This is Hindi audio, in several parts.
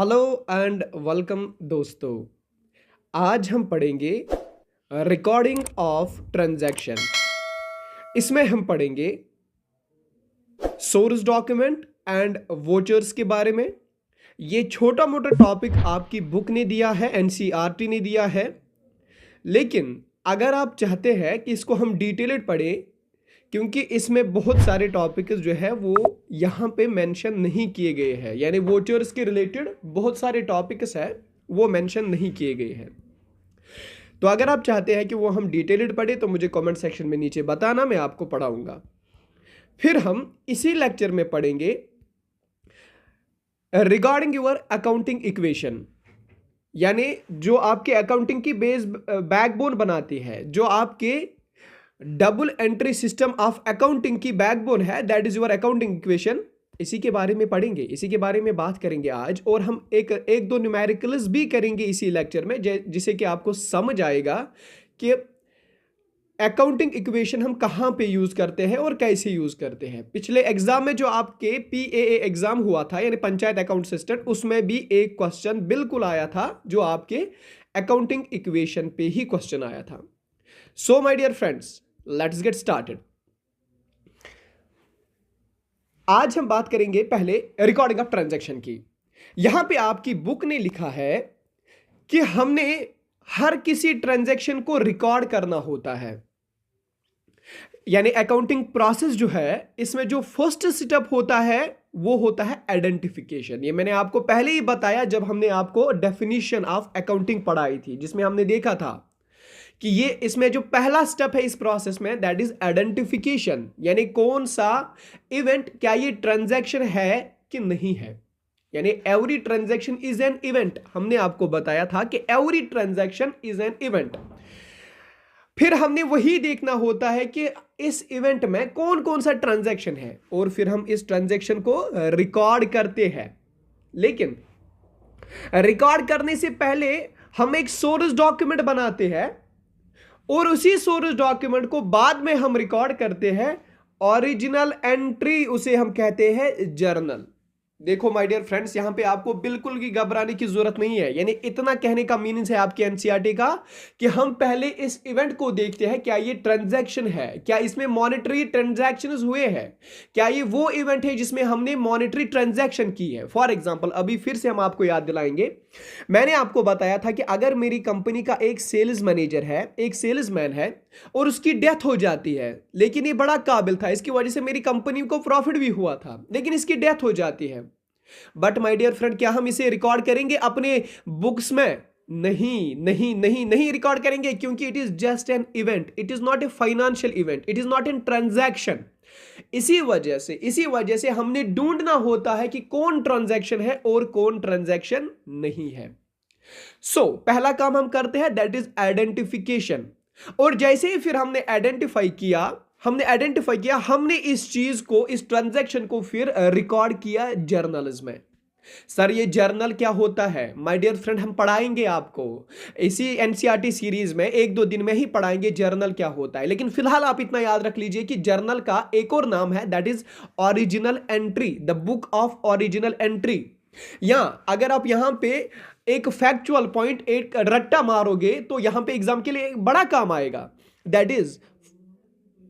हेलो एंड वेलकम दोस्तों। आज हम पढ़ेंगे रिकॉर्डिंग ऑफ ट्रांजैक्शन। इसमें हम पढ़ेंगे सोर्स डॉक्यूमेंट एंड वोचर्स के बारे में। ये छोटा मोटा टॉपिक आपकी बुक ने दिया है, एनसीईआरटी ने दिया है, लेकिन अगर आप चाहते हैं कि इसको हम डिटेल्ड पढ़ें, क्योंकि इसमें बहुत सारे टॉपिक्स जो है वो यहाँ पे मेंशन नहीं किए गए हैं, यानी वोचर्स के रिलेटेड बहुत सारे टॉपिक्स हैं वो मेंशन नहीं किए गए हैं। तो अगर आप चाहते हैं कि वो हम डिटेल्ड पढ़े तो मुझे कमेंट सेक्शन में नीचे बताना, मैं आपको पढ़ाऊंगा। फिर हम इसी लेक्चर में पढ़ेंगे रिगार्डिंग योर अकाउंटिंग इक्वेशन, यानी जो आपके अकाउंटिंग की बेस बैकबोन बनाती है, जो आपके double entry system of accounting की बैकबोन है, that is your accounting equation. इसी के बारे में पढ़ेंगे, इसी के बारे में बात करेंगे आज, और हम एक दो न्यूमेरिकल्स भी करेंगे इसी लेक्चर में, जिससे कि आपको समझ आएगा कि अकाउंटिंग इक्वेशन हम कहां पे यूज करते हैं और कैसे यूज करते हैं। पिछले एग्जाम में जो आपके पीएए एग्जाम हुआ था, यानी पंचायत अकाउंट असिस्टेंट, उसमें भी एक क्वेश्चन बिल्कुल आया था जो आपके अकाउंटिंग इक्वेशन पे ही क्वेश्चन आया था। So my dear friends, let's get started. आज हम बात करेंगे पहले रिकॉर्डिंग ऑफ ट्रांजैक्शन की। यहां पे आपकी बुक ने लिखा है कि हमने हर किसी ट्रांजैक्शन को रिकॉर्ड करना होता है, यानी अकाउंटिंग प्रोसेस जो है इसमें जो फर्स्ट स्टेप होता है वो होता है आइडेंटिफिकेशन। ये मैंने आपको पहले ही बताया जब हमने आपको डेफिनेशन ऑफ अकाउंटिंग पढ़ाई थी, जिसमें हमने देखा था कि ये इसमें जो पहला स्टेप है इस प्रोसेस में, दैट इज आइडेंटिफिकेशन, यानी कौन सा इवेंट, क्या ये ट्रांजैक्शन है कि नहीं है। यानी every transaction is an event. हमने आपको बताया था कि every transaction is an event. फिर हमने वही देखना होता है कि इस इवेंट में कौन कौन सा ट्रांजैक्शन है, और फिर हम इस ट्रांजैक्शन को रिकॉर्ड करते हैं। लेकिन रिकॉर्ड करने से पहले हम एक सोर्स डॉक्यूमेंट बनाते हैं, और उसी सोर्स डॉक्यूमेंट को बाद में हम रिकॉर्ड करते हैं। ओरिजिनल एंट्री उसे हम कहते हैं जर्नल। देखो माय डियर फ्रेंड्स, यहां पे आपको बिल्कुल भी घबराने की जरूरत नहीं है। यानी इतना कहने का मीनिंग है आपके एनसीईआरटी का कि हम पहले इस इवेंट को देखते हैं, क्या ये ट्रांजैक्शन है, क्या इसमें मॉनेटरी ट्रांजैक्शंस हुए हैं, क्या ये वो इवेंट है जिसमें हमने मॉनेटरी ट्रांजैक्शन की है। फॉर एग्जांपल, अभी फिर से हम आपको याद दिलाएंगे, मैंने आपको बताया था कि अगर मेरी कंपनी का एक सेल्स मैनेजर है, एक सेल्समैन है, और उसकी डेथ हो जाती है, लेकिन ये बड़ा काबिल था, इसकी वजह से मेरी कंपनी को प्रॉफिट भी हुआ था, लेकिन इसकी डेथ हो जाती है। बट माय डियर फ्रेंड, क्या हम इसे रिकॉर्ड करेंगे अपने बुक्स में? नहीं नहीं नहीं नहीं रिकॉर्ड करेंगे, क्योंकि it is just an event, it is not a financial event, it is not an transaction. इसी वजह से हमने ढूंढना होता है कि कौन ट्रांजैक्शन है और कौन ट्रांजैक्शन नहीं है। पहला काम हम करते हैं, दैट इज आइडेंटिफिकेशन। और जैसे ही फिर हमने आइडेंटिफाई किया, हमने इस चीज को, इस ट्रांजैक्शन को फिर रिकॉर्ड किया जर्नल्स में। सर ये जर्नल क्या होता है? माय डियर फ्रेंड, हम पढ़ाएंगे आपको इसी एनसीईआरटी सीरीज में, एक दो दिन में ही पढ़ाएंगे जर्नल क्या होता है। लेकिन फिलहाल आप इतना याद रख लीजिए कि जर्नल का एक और नाम है, that is original entry, the book of original entry. या अगर आप यहां पे एक फैक्चुअल पॉइंट, एक रट्टा मारोगे, तो यहां पे एग्जाम के लिए एक बड़ा काम आएगा, that is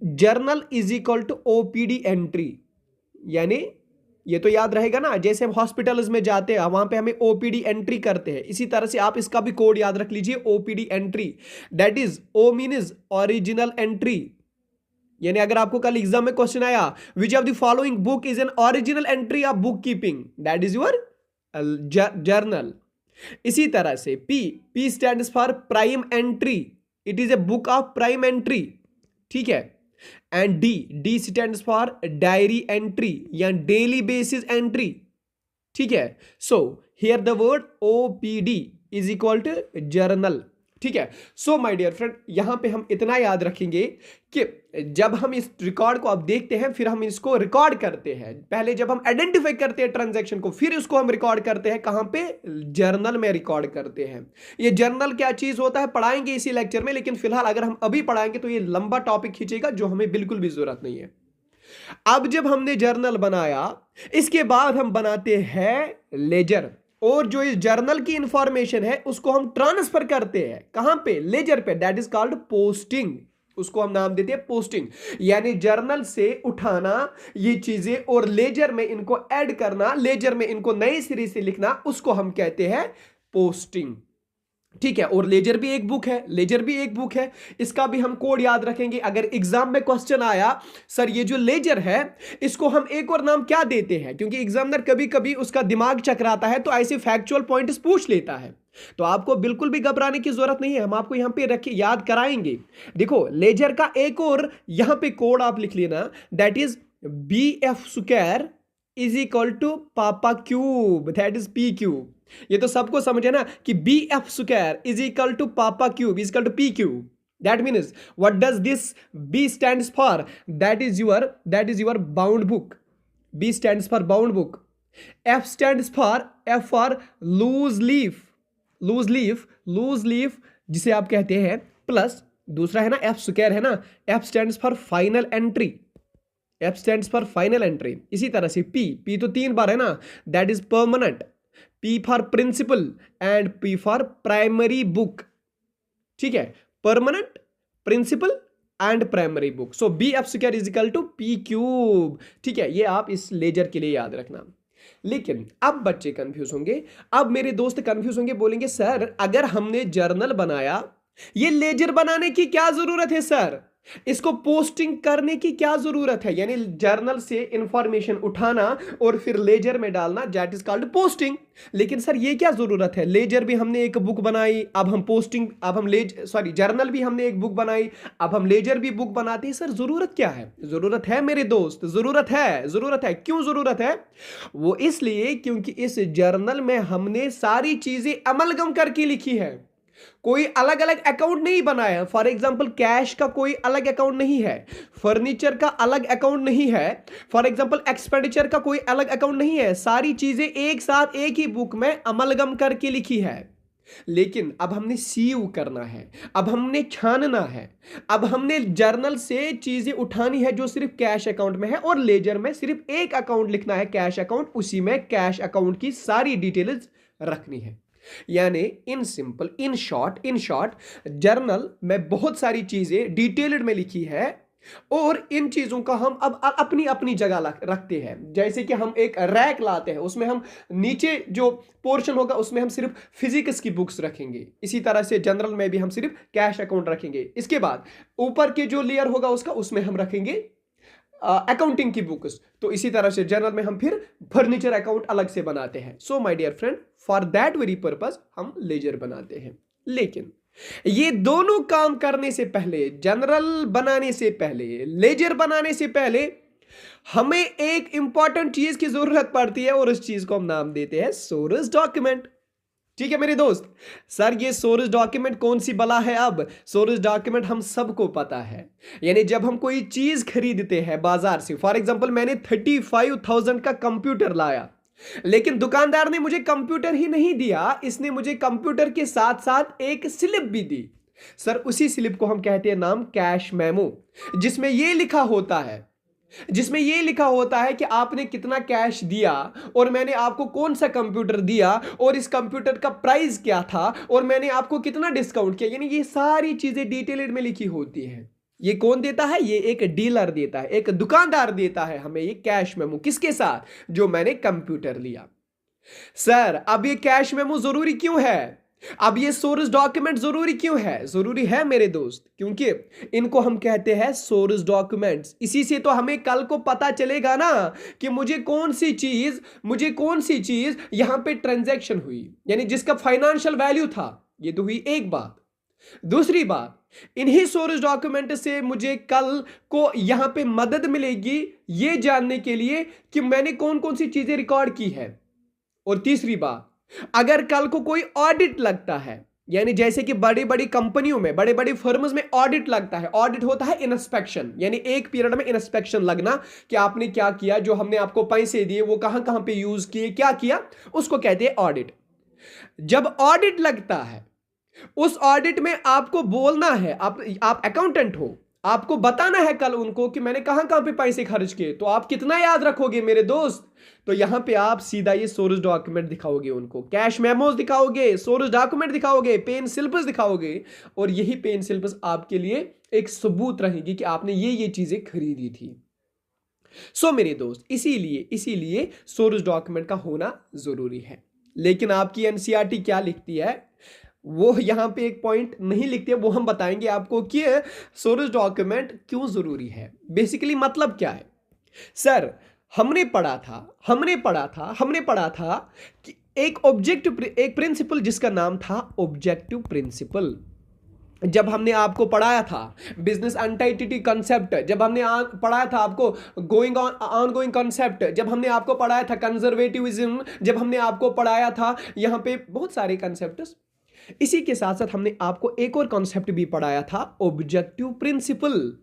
journal is equal to OPD entry. यानी ये तो याद रहेगा ना, जैसे हम हॉस्पिटल्स में जाते हैं वहां पे हमें ओपीडी एंट्री करते हैं, इसी तरह से आप इसका भी कोड याद रख लीजिए, OPD entry, that is O means original entry. यानी अगर आपको कल एग्जाम में क्वेश्चन आया, which of the following book is an original entry of bookkeeping, that is your journal. इसी तरह से P stands for prime entry, it is a book of prime entry, ठीक है। And D stands for diary entry या डेली बेसिस एंट्री, ठीक है। So here the word OPD is equal to journal, ठीक है। सो माय डियर फ्रेंड, यहां पे हम इतना याद रखेंगे कि जब हम इस रिकॉर्ड को अब देखते हैं, फिर हम इसको रिकॉर्ड करते हैं। पहले जब हम आइडेंटिफाई करते हैं ट्रांजैक्शन को, फिर उसको हम रिकॉर्ड करते हैं कहां पे? जर्नल में रिकॉर्ड करते हैं। ये जर्नल क्या चीज होता है पढ़ाएंगे इसी लेक्चर में, लेकिन फिलहाल अगर हम अभी पढ़ाएंगे तो ये लंबा टॉपिक खींचेगा, जो हमें बिल्कुल भी जरूरत नहीं है। अब जब हमने जर्नल बनाया, इसके बाद हम बनाते हैं लेजर। और जो इस जर्नल की इंफॉर्मेशन है उसको हम ट्रांसफर करते हैं कहां पे, लेजर पे, दैट इज कॉल्ड पोस्टिंग। उसको हम नाम देते हैं पोस्टिंग, यानी जर्नल से उठाना ये चीजें और लेजर में इनको ऐड करना, लेजर में इनको नए सिरे से लिखना, उसको हम कहते हैं पोस्टिंग। ठीक है, और लेजर भी एक बुक है, लेजर भी एक बुक है, इसका भी हम कोड याद रखेंगे। अगर एग्जाम में क्वेश्चन आया सर ये जो लेजर है इसको हम एक और नाम क्या देते हैं, क्योंकि एग्जामिनर कभी कभी उसका दिमाग चकराता है तो ऐसे फैक्चुअल पॉइंट्स पूछ लेता है, तो आपको बिल्कुल भी घबराने की जरूरत नहीं है, हम आपको यहां पे रख याद कराएंगे। देखो लेजर का एक और यहां पे कोड आप लिख लेना, that is BF² is equal to papa cube, that is P cube. ये तो सबको समझ है ना कि BF² is equal to papa cube is equal to P cube. That means what does this B stands for? That is your bound book. B stands for bound book. F stands for loose leaf. Loose leaf जिसे आप कहते हैं, प्लस दूसरा है ना F² है ना, F stands for final entry. F stands for final entry. इसी तरह से P तो 3 बार है ना, that is permanent. P for principal and P for primary book. ठीक है, permanent, principal and primary book. So BF² is equal to P cube. ठीक है, ये आप इस लेजर के लिए याद रखना। लेकिन अब बच्चे कंफ्यूज होंगे, अब मेरे दोस्त कंफ्यूज होंगे, बोलेंगे सर अगर हमने जर्नल बनाया, ये लेजर बनाने की क्या जरूरत है सर, इसको पोस्टिंग करने की क्या जरूरत है, यानी जर्नल से इंफॉर्मेशन उठाना और फिर लेजर में डालना, दैट इज कॉल्ड पोस्टिंग। लेकिन सर ये क्या जरूरत है, लेजर भी हमने एक बुक बनाई, अब हम पोस्टिंग, अब हम जर्नल भी हमने एक बुक बनाई, अब हम लेजर भी बुक बनाते हैं, सर जरूरत क्या है? जरूरत है मेरे दोस्त, जरूरत है। क्यों जरूरत है? वो इसलिए क्योंकि इस जर्नल में हमने सारी चीजें अमलगम करके लिखी है, कोई अलग अलग अकाउंट नहीं बनाया। फॉर एग्जाम्पल कैश का कोई अलग अकाउंट नहीं है, फर्नीचर का अलग अकाउंट नहीं है, फॉर एग्जाम्पल एक्सपेंडिचर का कोई अलग अकाउंट नहीं है, सारी चीजें एक साथ एक ही बुक में अमलगम करके लिखी है। लेकिन अब हमने सीव करना है, अब हमने छानना है, अब हमने जर्नल से चीजें उठानी है जो सिर्फ कैश अकाउंट में है, और लेजर में सिर्फ एक अकाउंट लिखना है कैश अकाउंट, उसी में कैश अकाउंट की सारी डिटेल्स रखनी है। यानी in simple, in short journal में बहुत सारी चीजें डिटेल्ड में लिखी है, और इन चीजों का हम अब अपनी अपनी जगह रखते हैं। जैसे कि हम एक रैक लाते हैं, उसमें हम नीचे जो पोर्शन होगा उसमें हम सिर्फ फिजिक्स की बुक्स रखेंगे, इसी तरह से जनरल में भी हम सिर्फ कैश अकाउंट रखेंगे। इसके बाद ऊपर के जो लेयर होगा उसमें हम रखेंगे अकाउंटिंग की बुक्स। तो इसी तरह से जनरल में हम फिर फर्नीचर अकाउंट अलग से बनाते हैं। So my dear friend, for that very purpose हम लेजर बनाते हैं। लेकिन ये दोनों काम करने से पहले, जनरल बनाने से पहले, लेजर बनाने से पहले, हमें एक इंपॉर्टेंट चीज की जरूरत पड़ती है, और उस चीज को हम नाम देते हैं सोर्स डॉक्यूमेंट। ठीक है मेरे दोस्त, सर ये सोर्स डॉक्यूमेंट कौन सी बला है? अब सोर्स डॉक्यूमेंट हम सबको पता है, यानी जब हम कोई चीज खरीदते हैं बाजार से, फॉर एग्जांपल मैंने 35,000 का कंप्यूटर लाया, लेकिन दुकानदार ने मुझे कंप्यूटर ही नहीं दिया, इसने मुझे कंप्यूटर के साथ साथ एक स्लिप भी दी। सर उसी स्लिप को हम कहते हैं नाम कैश मेमो, जिसमें यह लिखा होता है कि आपने कितना कैश दिया, और मैंने आपको कौन सा कंप्यूटर दिया, और इस कंप्यूटर का प्राइस क्या था, और मैंने आपको कितना डिस्काउंट किया, यानी ये सारी चीजें डिटेल्ड में लिखी होती है। ये कौन देता है? ये एक डीलर देता है, एक दुकानदार देता है हमें ये कैश मेमो। किसके साथ? जो मैंने कंप्यूटर लिया। सर अब ये कैश मेमो जरूरी क्यों है? अब ये सोर्स डॉक्यूमेंट जरूरी क्यों है? जरूरी है मेरे दोस्त, क्योंकि इनको हम कहते हैं सोर्स डॉक्यूमेंट्स। इसी से तो हमें कल को पता चलेगा ना कि मुझे कौन सी चीज यहां पे ट्रांजैक्शन हुई, यानी जिसका फाइनेंशियल वैल्यू था। ये तो हुई एक बात। दूसरी बात, इन्हीं सोर्स डॉक्यूमेंट से मुझे कल को यहां पे मदद मिलेगी ये जानने के लिए कि मैंने कौन कौन सी चीजें रिकॉर्ड की है। और तीसरी बात, अगर कल को कोई ऑडिट लगता है, यानी जैसे कि बड़ी बड़ी कंपनियों में, बड़े बड़े फर्म्स में ऑडिट लगता है, ऑडिट होता है इंस्पेक्शन, यानी एक पीरियड में इंस्पेक्शन लगना कि आपने क्या किया, जो हमने आपको पैसे दिए वो कहां कहां पे यूज किए, क्या किया, उसको कहते हैं ऑडिट। जब ऑडिट लगता है, उस ऑडिट में आपको बोलना है, आप अकाउंटेंट हो, आपको बताना है कल उनको कि मैंने कहां कहां पे पैसे खर्च किए, तो आप कितना याद रखोगे मेरे दोस्त? तो यहां पे आप सीधा ये सोर्स डॉक्यूमेंट दिखाओगे, उनको कैश मेमोज दिखाओगे, सोर्स डॉक्यूमेंट दिखाओगे, पेन स्लिप्स दिखाओगे, और यही पेन स्लिप्स आपके लिए एक सबूत रहेगी कि आपने ये चीजें खरीदी थी। मेरे दोस्त, इसीलिए इसीलिए सोर्स डॉक्यूमेंट का होना जरूरी है। लेकिन आपकी एनसीईआरटी क्या लिखती है, वो यहां पे एक पॉइंट नहीं लिखती है, वो हम बताएंगे आपको कि सोर्स डॉक्यूमेंट क्यों जरूरी है, बेसिकली मतलब क्या है। सर, हमने पढ़ा था कि एक प्रिंसिपल जिसका नाम था ऑब्जेक्टिव प्रिंसिपल। जब हमने आपको पढ़ाया था बिजनेस एंटिटी कंसेप्ट, जब हमने पढ़ाया था आपको गोइंग ऑन गोइंग कंसेप्ट, जब हमने आपको पढ़ाया था कंजर्वेटिविज्म, जब हमने आपको पढ़ाया था यहां पे बहुत सारे कंसेप्ट, इसी के साथ साथ हमने आपको एक और कॉन्सेप्ट भी पढ़ाया था, ऑब्जेक्टिव प्रिंसिपल।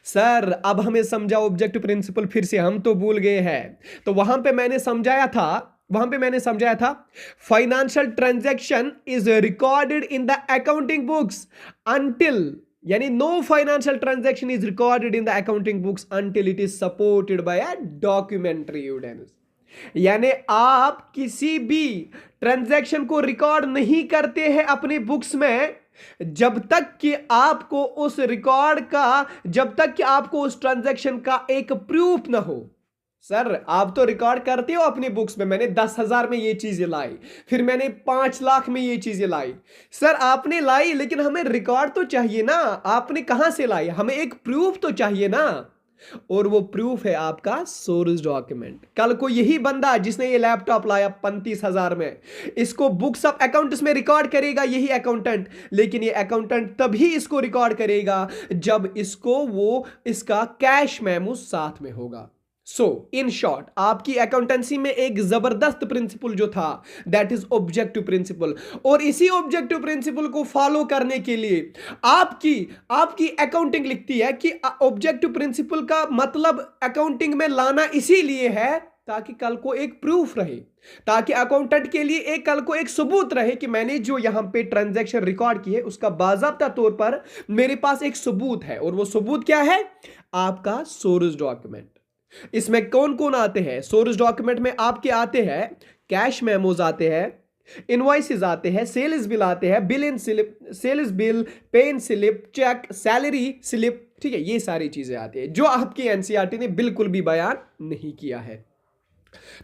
सर, अब हमें समझा ऑब्जेक्टिव प्रिंसिपल, फिर से हम तो भूल गए हैं। तो वहां पे मैंने समझाया था financial transaction is recorded in the accounting books until, यानी no financial transaction is recorded in the accounting books until it is supported by a documentary evidence. यानी आप किसी भी ट्रांजैक्शन को रिकॉर्ड नहीं करते हैं अपने बुक्स में जब तक कि आपको उस ट्रांजैक्शन का एक प्रूफ ना हो। सर, आप तो रिकॉर्ड करते हो अपनी बुक्स में, मैंने 10,000 में ये चीजें लाई, फिर मैंने 5 लाख में ये चीजें लाई। सर, आपने लाई, लेकिन हमें रिकॉर्ड तो चाहिए ना, आपने कहां से लाई, हमें एक प्रूफ तो चाहिए ना, और वो प्रूफ है आपका सोर्स डॉक्यूमेंट। कल को यही बंदा जिसने ये लैपटॉप लाया 35,000 में, इसको बुक्स ऑफ अकाउंट्स में रिकॉर्ड करेगा यही अकाउंटेंट, लेकिन ये अकाउंटेंट तभी इसको रिकॉर्ड करेगा जब इसका कैश मेमो साथ में होगा। इन शॉर्ट, आपकी अकाउंटेंसी में एक जबरदस्त प्रिंसिपल जो था, दैट इज ऑब्जेक्टिव प्रिंसिपल, और इसी ऑब्जेक्टिव प्रिंसिपल को फॉलो करने के लिए आपकी अकाउंटिंग लिखती है कि ऑब्जेक्टिव प्रिंसिपल का मतलब अकाउंटिंग में लाना इसीलिए है ताकि कल को एक प्रूफ रहे, ताकि अकाउंटेंट के लिए कल को एक सबूत रहे कि मैंने जो यहां पे ट्रांजैक्शन रिकॉर्ड की है उसका बाजाब्ता तौर पर मेरे पास एक सबूत है, और वो सबूत क्या है? आपका सोर्स डॉक्यूमेंट। इसमें कौन कौन आते हैं? सोर्स डॉक्यूमेंट में आपके आते हैं कैश मेमोज आते हैं, इनवॉइसेस आते हैं, सेल्स बिल आते हैं, bill in slip, sales bill, pen slip, cheque, salary slip, ठीक है, ये सारी चीजें आती है जो आपकी एनसीईआरटी ने बिल्कुल भी बयान नहीं किया है।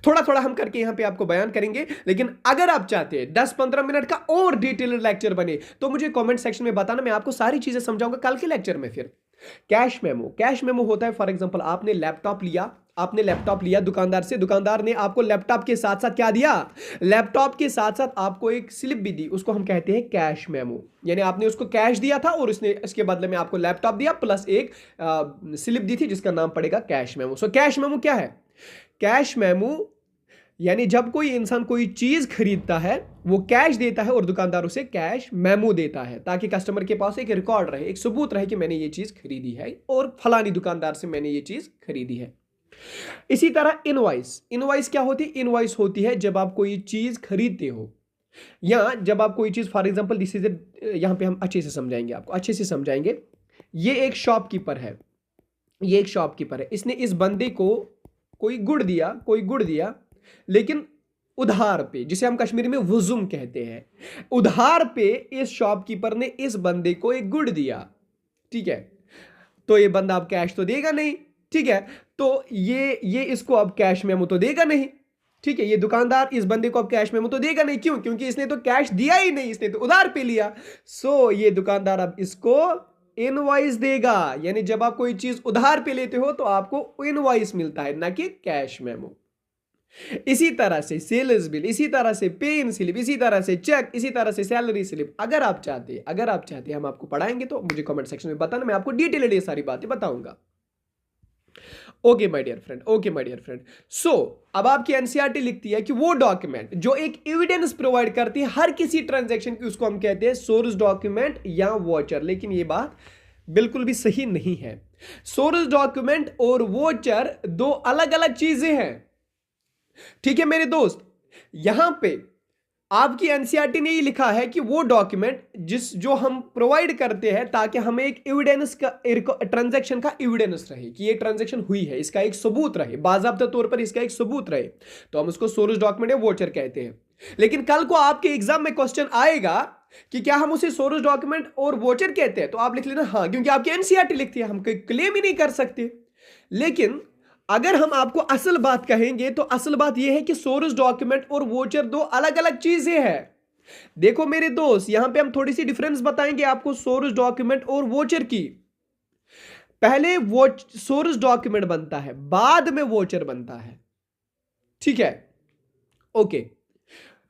थोड़ा थोड़ा हम करके यहां पे आपको बयान करेंगे, लेकिन अगर आप चाहते हैं 10-15 मिनट का और डिटेल्ड लेक्चर बने तो मुझे कमेंट सेक्शन में बताना, मैं आपको सारी चीजें समझाऊंगा कल के लेक्चर में। फिर कैश मेमो होता है, फॉर एग्जांपल आपने लैपटॉप लिया दुकानदार से, दुकानदार ने आपको लैपटॉप के साथ साथ क्या दिया? लैपटॉप के साथ साथ आपको एक स्लिप भी दी, उसको हम कहते हैं कैश मेमो। यानी आपने उसको कैश दिया था और उसने इसके बदले में आपको लैपटॉप दिया प्लस एक स्लिप दी थी जिसका नाम पड़ेगा कैश मेमो। कैश मेमो क्या है? कैश मेमो यानी जब कोई इंसान कोई चीज खरीदता है वो कैश देता है और दुकानदार उसे कैश मेमो देता है, ताकि कस्टमर के पास एक रिकॉर्ड रहे, एक सबूत रहे कि मैंने ये चीज खरीदी है और फलानी दुकानदार से मैंने ये चीज खरीदी है। इसी तरह इनवॉइस क्या होती है? इनवॉइस होती है जब आप कोई चीज खरीदते हो, या जब आप कोई चीज, फॉर एग्जांपल दिस इज यहां पे हम अच्छे से समझाएंगे। ये एक शॉपकीपर है, इसने इस बंदे को कोई गुड़ दिया लेकिन उधार पे, जिसे हम कश्मीरी में वुजुम कहते हैं, उधार पे इस शॉपकीपर ने इस बंदे को एक गुड़ दिया, ठीक है, तो ये बंदा अब कैश तो देगा नहीं, ठीक है, तो ये इसको अब कैश मेमो तो देगा नहीं, ठीक है, ये दुकानदार इस बंदे को अब कैश मेमो तो देगा नहीं, क्यों? क्योंकि इसने तो कैश दिया ही नहीं, इसने तो उधार पे लिया। ये दुकानदार अब इसको इनवॉइस देगा, यानी जब आप कोई चीज उधार पे लेते हो तो आपको इनवॉइस मिलता है, ना कि कैश मेमो। इसी तरह से सेल्स बिल, इसी तरह से पेन स्लिप, इसी तरह से चेक, इसी तरह से सैलरी स्लिप। अगर आप चाहते हैं हम आपको पढ़ाएंगे तो मुझे कमेंट सेक्शन में बताना, मैं आपको डिटेल्ड ये सारी बातें बताऊंगा। ओके माय डियर फ्रेंड, अब आपकी एनसीईआरटी लिखती है कि वो डॉक्यूमेंट जो एक एविडेंस प्रोवाइड करती है हर किसी ट्रांजैक्शन की, उसको हम कहते हैं सोर्स डॉक्यूमेंट या वॉचर। लेकिन ये बात बिल्कुल भी सही नहीं है। सोर्स डॉक्यूमेंट और वॉचर दो अलग अलग चीजें हैं, ठीक है मेरे दोस्त। यहां पे आपकी एनसीईआरटी ने ये लिखा है कि वो डॉक्यूमेंट जो हम प्रोवाइड करते हैं ताकि हमें एक एविडेंस का, ट्रांजैक्शन का एविडेंस रहे कि ये ट्रांजैक्शन हुई है, इसका एक सबूत रहे, बाकायदा तौर पर इसका एक सबूत रहे, तो हम उसको सोर्स डॉक्यूमेंट या वोचर कहते हैं। लेकिन कल को आपके एग्जाम में क्वेश्चन आएगा कि क्या हम उसे सोर्स डॉक्यूमेंट और वोचर कहते हैं, तो आप लिख लेना हाँ, क्योंकि आपकी एनसीईआरटी लिखती है, हम कोई क्लेम ही नहीं कर सकते। लेकिन अगर हम आपको असल बात कहेंगे तो असल बात यह है कि सोर्स डॉक्यूमेंट और वोचर दो अलग अलग चीजें हैं। देखो मेरे दोस्त, यहां पे हम थोड़ी सी डिफरेंस बताएंगे आपको सोर्स डॉक्यूमेंट और वोचर की। पहले वो सोर्स डॉक्यूमेंट बनता है, बाद में वोचर बनता है, ठीक है? ओके।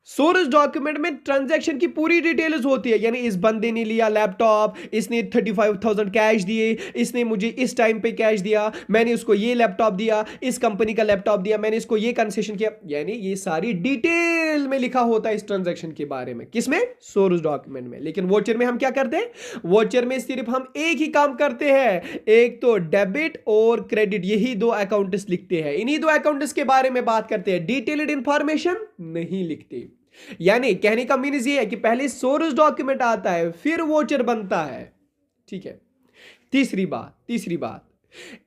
सोर्स डॉक्यूमेंट में ट्रांजैक्शन की पूरी डिटेल्स होती है, यानी इस बंदे ने लिया लैपटॉप, इसने 35,000 कैश दिए, इसने मुझे इस टाइम पे कैश दिया, मैंने उसको ये लैपटॉप दिया, इस कंपनी का लैपटॉप दिया, मैंने इसको ये कंसेशन किया, यानी ये सारी डिटेल में लिखा होता है इस ट्रांजैक्शन के बारे में। किसमें? सोर्स डॉक्यूमेंट में। लेकिन वोचर में हम क्या करते हैं? वोचर में सिर्फ हम एक ही काम करते हैं, एक तो डेबिट और क्रेडिट, यही दो अकाउंट्स लिखते हैं, इन्हीं दो अकाउंट्स के बारे में बात करते हैं, डिटेल्ड इंफॉर्मेशन नहीं लिखते। यानी कहने का मीनिंग ये है कि पहले सोर्स डॉक्यूमेंट आता है, फिर वोचर बनता है, ठीक है? तीसरी बात,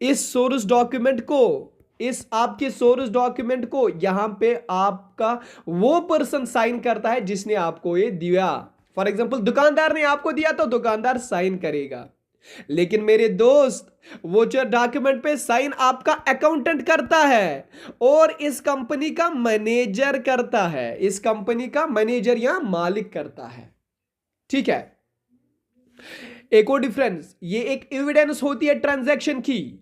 इस सोर्स डॉक्यूमेंट को, इस आपके सोर्स डॉक्यूमेंट को यहां पे आपका वो पर्सन साइन करता है जिसने आपको ये दिया। फॉर एग्जांपल दुकानदार ने आपको दिया तो दुकानदार साइन करेगा। लेकिन मेरे दोस्त, वोचर डॉक्यूमेंट पे साइन आपका अकाउंटेंट करता है और इस कंपनी का मैनेजर करता है, इस कंपनी का मैनेजर या मालिक करता है, ठीक है? एक और डिफरेंस, ये एक एविडेंस होती है ट्रांजैक्शन की,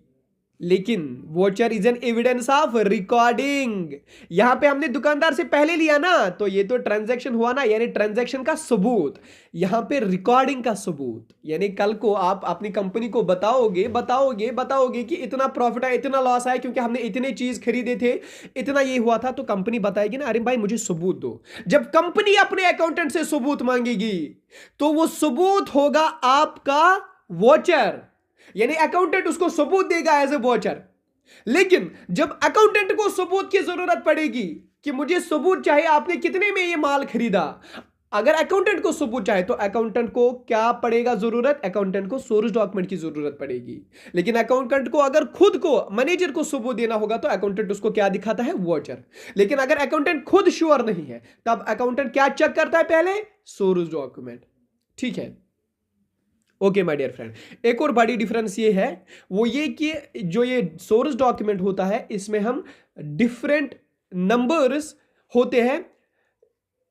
लेकिन voucher is an evidence of recording. यहां पे हमने दुकानदार से पहले लिया ना, तो ये तो ट्रांजैक्शन हुआ ना, यानी ट्रांजैक्शन का सबूत। यहां पे रिकॉर्डिंग का सबूत, यानी कल को आप अपनी कंपनी को बताओगे कि इतना प्रॉफिट है, इतना लॉस है, क्योंकि हमने इतने चीज खरीदे थे, इतना ये हुआ था, तो कंपनी बताएगी ना, अरे भाई मुझे सबूत दो। जब कंपनी अपने अकाउंटेंट से सबूत मांगेगी तो वो सबूत होगा आपका वोचर, यानी अकाउंटेंट उसको सबूत देगा एज ए वोचर। लेकिन जब अकाउंटेंट को सबूत की जरूरत पड़ेगी कि मुझे सबूत चाहिए आपने कितने में ये माल खरीदा, अगर अकाउंटेंट को सबूत चाहे तो अकाउंटेंट को क्या पड़ेगा जरूरत? अकाउंटेंट को सोर्स डॉक्यूमेंट की जरूरत पड़ेगी। लेकिन अकाउंटेंट को अगर खुद को, मैनेजर को सबूत देना होगा तो अकाउंटेंट उसको क्या दिखाता है? वोचर। लेकिन अगर अकाउंटेंट खुद श्योर नहीं है तब अकाउंटेंट क्या चेक करता है? पहले सोर्स डॉक्यूमेंट, ठीक है? ओके माय डियर फ्रेंड, एक और बड़ी डिफरेंस ये है, वो ये कि जो ये सोर्स डॉक्यूमेंट होता है इसमें हम डिफरेंट नंबर्स होते हैं,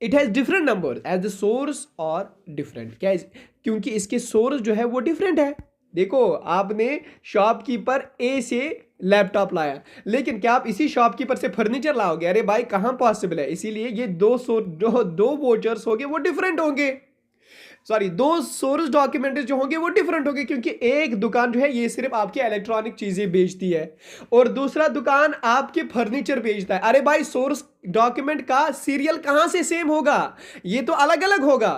it has different number as the source और डिफरेंट। क्या क्योंकि इसके सोर्स जो है वो डिफरेंट है। देखो, आपने शॉपकीपर ए से लैपटॉप लाया, लेकिन क्या आप इसी शॉपकीपर से फर्नीचर लाओगे? अरे भाई कहां पॉसिबल है। इसीलिए ये दो वोचर्स होंगे वो डिफरेंट होंगे, सॉरी दो सोर्स डॉक्यूमेंट जो होंगे वो डिफरेंट होंगे, क्योंकि एक दुकान जो है ये सिर्फ आपकी इलेक्ट्रॉनिक चीजें बेचती है और दूसरा दुकान आपके फर्नीचर बेचता है। अरे भाई सोर्स डॉक्यूमेंट का सीरियल कहां से सेम होगा? ये तो अलग अलग होगा।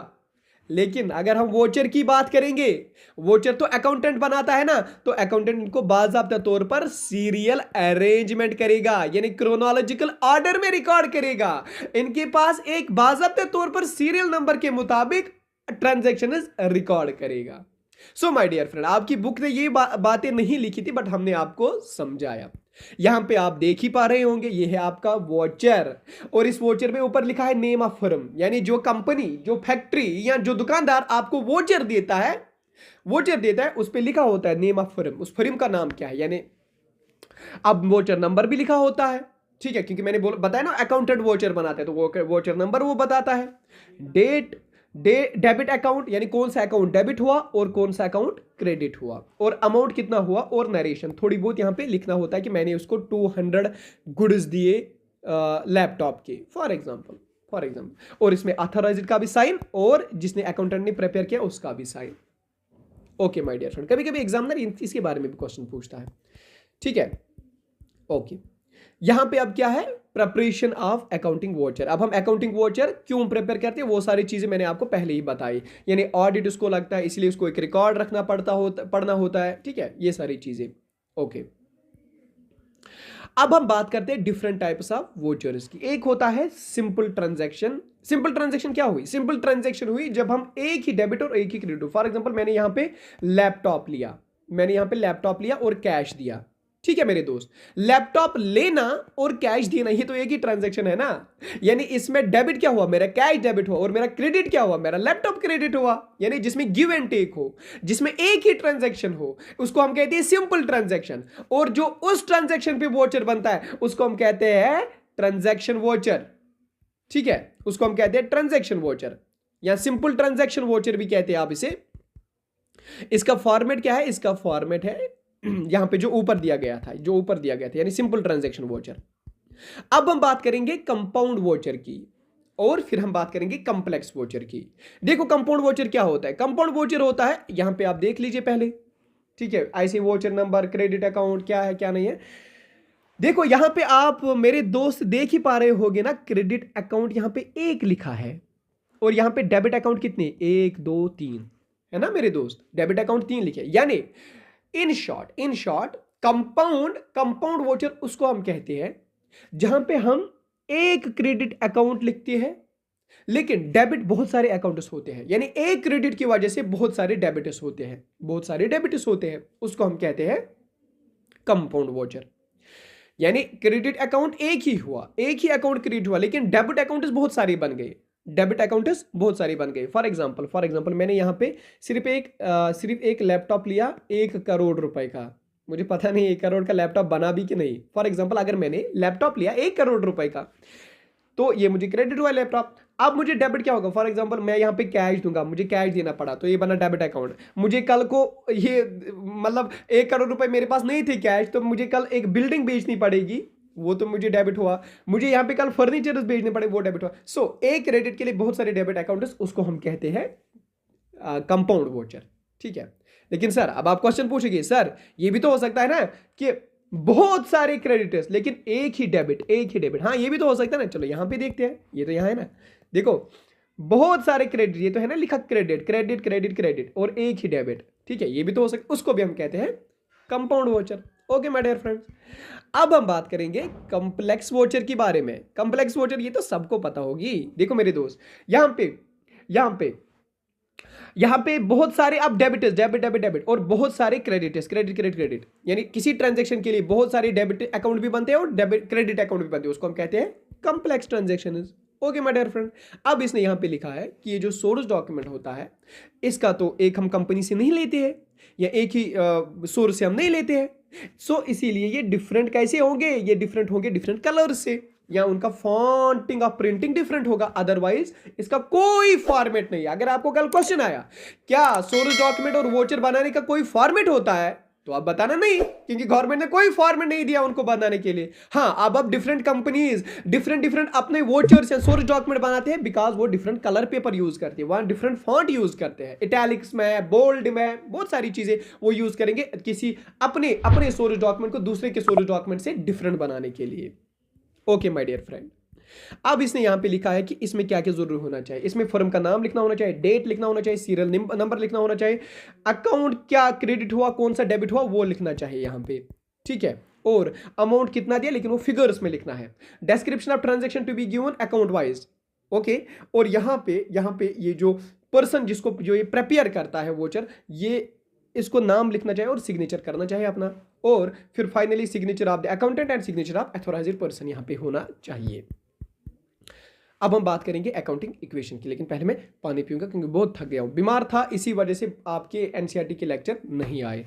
लेकिन अगर हम वोचर की बात करेंगे, वोचर तो अकाउंटेंट बनाता है ना, तो अकाउंटेंट इनको बाकायदा तौर पर सीरियल अरेंजमेंट करेगा, यानी क्रोनोलॉजिकल ऑर्डर में रिकॉर्ड करेगा। इनके पास एक बाकायदा तौर पर सीरियल नंबर के मुताबिक ट्रांजैक्शन रिकॉर्ड करेगा। सो माय डियर फ्रेंड, आपकी बुक ने ये बातें नहीं लिखी थी, बट हमने आपको समझाया। यहां पे आप देख ही पा रहे होंगे, ये है आपका वोचर, और इस वोचर में ऊपर लिखा है नेम ऑफ फर्म, यानी जो कंपनी, जो फैक्ट्री या जो दुकानदार आपको वोचर देता है उस पर लिखा होता है नेम ऑफ फर्म, उस फर्म का नाम क्या है। यानी अब वोचर नंबर भी लिखा होता है, ठीक है, क्योंकि मैंने बताया ना अकाउंटेंट वोचर बनाता है, तो वोचर नंबर वो बताता है। डेबिट अकाउंट, यानी कौन सा अकाउंट डेबिट हुआ और कौन सा अकाउंट क्रेडिट हुआ, और अमाउंट कितना हुआ, और नरेशन थोड़ी बहुत यहां पे लिखना होता है कि मैंने उसको 200 गुड्स दिए लैपटॉप के, फॉर एग्जांपल, और इसमें ऑथराइज्ड का भी साइन और जिसने अकाउंटेंट ने प्रिपेयर किया उसका भी sign. Okay my dear friend, कभी कभी एग्जामिनर इसके बारे में भी क्वेश्चन पूछता है, ठीक है? ओके, यहां पे अब क्या है? Preparation of accounting voucher. अब हम अकाउंटिंग वोचर क्यों प्रिपेयर करते हैं वो सारी चीजें मैंने आपको पहले ही बताई, यानी ऑडिट उसको लगता है, इसलिए उसको एक रिकॉर्ड रखना पढ़ना होता है, ठीक है, ये सारी चीजें। ओके, अब हम बात करते हैं डिफरेंट टाइप्स ऑफ वोचर्स की। एक होता है सिंपल ट्रांजैक्शन, सिंपल ट्रांजैक्शन क्या हुई? सिंपल ट्रांजैक्शन हुई जब हम एक ही डेबिट और एक ही क्रेडिट हो। फॉर एग्जांपल मैंने यहां पे लैपटॉप लिया और कैश दिया। ठीक है मेरे दोस्त, लैपटॉप लेना और कैश देना ये तो एक ही ट्रांजैक्शन है ना। यानी इसमें डेबिट क्या हुआ? मेरा कैश डेबिट हुआ, और मेरा क्रेडिट क्या हुआ? मेरा लैपटॉप क्रेडिट हुआ। यानी जिसमें गिव एंड टेक हो, जिसमें एक ही ट्रांजैक्शन हो, उसको हम कहते हैं सिंपल ट्रांजैक्शन। और जो उस ट्रांजैक्शन पे वोचर बनता है उसको हम कहते हैं ट्रांजैक्शन वोचर। ठीक है, उसको हम कहते हैं ट्रांजैक्शन वोचर या सिंपल ट्रांजैक्शन वोचर भी कहते हैं आप इसे। इसका फॉर्मेट क्या है? इसका फॉर्मेट है यहां पे जो ऊपर दिया गया था, यानी सिंपल ट्रांजैक्शन वोचर। अब हम बात करेंगे कंपाउंड वोचर की, और फिर हम बात करेंगे कॉम्प्लेक्स वोचर की। देखो कंपाउंड वोचर क्या होता है? कंपाउंड वोचर होता है, यहां पे आप देख लीजिए पहले। ठीक है, ऐसे वोचर नंबर, क्रेडिट अकाउंट क्या है क्या नहीं है। देखो यहां पे आप मेरे दोस्त देख ही पा रहे होगे ना, क्रेडिट अकाउंट यहां पे 1 लिखा है, और यहां पे डेबिट अकाउंट कितने? 1 2 3 है ना मेरे दोस्त, डेबिट अकाउंट 3 लिखे। यानी इन शॉर्ट कंपाउंड वोचर उसको हम कहते हैं जहां पे हम एक क्रेडिट अकाउंट लिखते हैं, लेकिन डेबिट बहुत सारे अकाउंट्स होते हैं। यानी एक क्रेडिट की वजह से बहुत सारे डेबिट्स होते हैं, उसको हम कहते हैं कंपाउंड वोचर। यानी क्रेडिट अकाउंट एक ही अकाउंट क्रेडिट हुआ, लेकिन डेबिट अकाउंट्स बहुत सारे बन गए। फॉर एग्जांपल मैंने यहां पे सिर्फ एक लैपटॉप लिया 1 करोड़ रुपए का। मुझे पता नहीं 1 करोड़ का लैपटॉप बना भी कि नहीं। फॉर एग्जांपल अगर मैंने लैपटॉप लिया 1 करोड़ रुपए का, तो ये मुझे क्रेडिट हुआ लैपटॉप। अब मुझे डेबिट क्या होगा? फॉर एग्जांपल मैं यहाँ पे कैश दूंगा, मुझे कैश देना पड़ा, तो ये बना डेबिट अकाउंट। मुझे कल को ये मतलब 1 करोड़ रुपए मेरे पास नहीं थे कैश, तो मुझे कल एक बिल्डिंग बेचनी पड़ेगी, वो तो मुझे डेबिट हुआ। मुझे यहाँ पे कल फर्नीचर बेचने पड़े, वो डेबिट हुआ। सो एक क्रेडिट के लिए बहुत सारे डेबिट अकाउंट्स, उसको हम कहते हैं कंपाउंड वोचर। ठीक है, लेकिन सर अब आप क्वेश्चन पूछेंगे, सर ये भी तो हो सकता है ना कि बहुत सारे क्रेडिटर्स लेकिन एक ही डेबिट। हाँ ये भी तो हो सकता है ना। चलो यहां पे देखते हैं, ये तो यहां है ना, देखो बहुत सारे क्रेडिट, ये तो है ना लिखा क्रेडिट और एक ही डेबिट। ठीक है, ये भी तो हो सकता, उसको भी हम कहते हैं compound voucher. Okay my dear friends, अब हम बात करेंगे कॉम्प्लेक्स वोचर के बारे में। कॉम्प्लेक्स वोचर ये तो सबको पता होगी। देखो मेरे दोस्त, यहां पे बहुत सारे अब डेबिट और बहुत सारे क्रेडिट। यानी किसी ट्रांजैक्शन के लिए बहुत सारे डेबिट अकाउंट भी बनते हैं और डेबिट क्रेडिट अकाउंट भी बनते हैं, उसको हम कहते हैं complex transaction. Okay my dear friend, अब इसने यहां पे लिखा है कि ये जो सोर्स डॉक्यूमेंट होता है, इसका तो एक हम कंपनी से नहीं लेते हैं, या एक ही सोर्स से हम नहीं लेते हैं। सो इसीलिए ये डिफरेंट कैसे होंगे? ये डिफरेंट होंगे डिफरेंट कलर से, या उनका फॉन्टिंग ऑफ प्रिंटिंग डिफरेंट होगा, अदरवाइज इसका कोई फॉर्मेट नहीं है। अगर आपको कल क्वेश्चन आया क्या सोर्स डॉक्यूमेंट और वोचर बनाने का कोई फॉर्मेट होता है, तो आप बताना नहीं, क्योंकि गवर्नमेंट ने कोई फॉर्मेट नहीं दिया उनको बनाने के लिए। हाँ, अब डिफरेंट कंपनीज डिफरेंट अपने वोचर्स या सोर्स डॉक्यूमेंट बनाते हैं, बिकॉज वो डिफरेंट कलर पेपर यूज करते हैं, वहां डिफरेंट फॉन्ट यूज करते हैं, इटैलिक्स में, बोल्ड में, बहुत सारी चीजें वो यूज करेंगे किसी अपने सोर्स डॉक्यूमेंट को दूसरे के सोर्स डॉक्यूमेंट से डिफरेंट बनाने के लिए। ओके माय डियर फ्रेंड, अब इसने यहां पे लिखा है कि इसमें क्या क्या जरूर होना चाहिए। इसमें फर्म का नाम लिखना होना चाहिए, डेट लिखना होना चाहिए, सीरियल नंबर लिखना होना चाहिए, अकाउंट क्या क्रेडिट हुआ, कौन सा डेबिट हुआ वो लिखना चाहिए यहां पे। ठीक है, और अमाउंट कितना दिया, लेकिन वो फिगर्स में लिखना है। Description of transaction to be given account wise. Okay, और यहां पे ये जो पर्सन जिसको जो ये प्रिपेयर करता है वोचर, ये इसको नाम लिखना चाहिए और सिग्नेचर करना चाहिए अपना, और फिर finally signature of the accountant and signature of authorised person यहां पे होना चाहिए। अब हम बात करेंगे अकाउंटिंग इक्वेशन की, लेकिन पहले मैं पानी पीऊंगा क्योंकि बहुत थक गया हूं, बीमार था, इसी वजह से आपके एनसीईआरटी के लेक्चर नहीं आए।